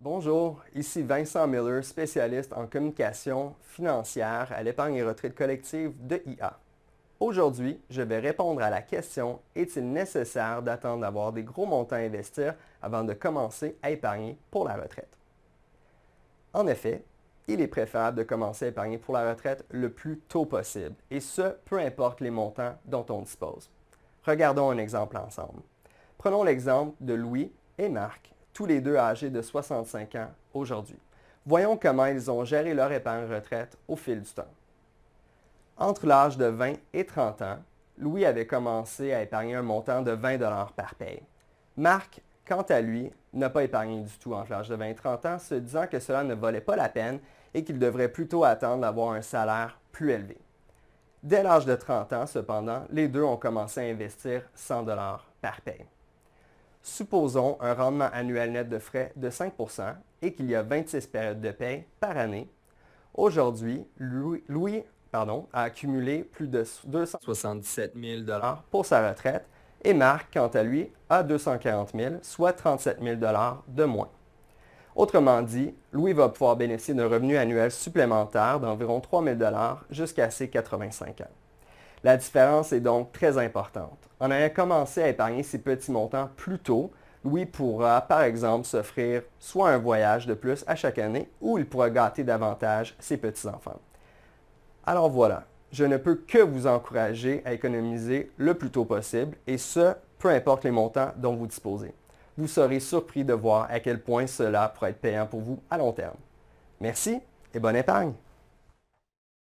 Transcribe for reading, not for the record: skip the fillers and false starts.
Bonjour, ici Vincent Miller, spécialiste en communication financière à l'épargne et retraite collective de IA. Aujourd'hui, je vais répondre à la question: est-il nécessaire d'attendre d'avoir des gros montants à investir avant de commencer à épargner pour la retraite? En effet, il est préférable de commencer à épargner pour la retraite le plus tôt possible, et ce, peu importe les montants dont on dispose. Regardons un exemple ensemble. Prenons l'exemple de Louis et Marc, tous les deux âgés de 65 ans aujourd'hui. Voyons comment ils ont géré leur épargne retraite au fil du temps. Entre l'âge de 20 et 30 ans, Louis avait commencé à épargner un montant de 20 par paye. Marc, quant à lui, n'a pas épargné du tout entre l'âge de 20 et 30 ans, se disant que cela ne valait pas la peine et qu'il devrait plutôt attendre d'avoir un salaire plus élevé. Dès l'âge de 30 ans, cependant, les deux ont commencé à investir 100 par paye. Supposons un rendement annuel net de frais de 5 et qu'il y a 26 périodes de paye par année. Aujourd'hui, Louis a accumulé plus de 277 000 pour sa retraite et Marc, quant à lui, a 240 000, soit 37 000 de moins. Autrement dit, Louis va pouvoir bénéficier d'un revenu annuel supplémentaire d'environ 3 000 jusqu'à ses 85 ans. La différence est donc très importante. En ayant commencé à épargner ces petits montants plus tôt, Louis pourra, par exemple, s'offrir soit un voyage de plus à chaque année ou il pourra gâter davantage ses petits-enfants. Alors voilà, je ne peux que vous encourager à économiser le plus tôt possible et ce, peu importe les montants dont vous disposez. Vous serez surpris de voir à quel point cela pourrait être payant pour vous à long terme. Merci et bonne épargne!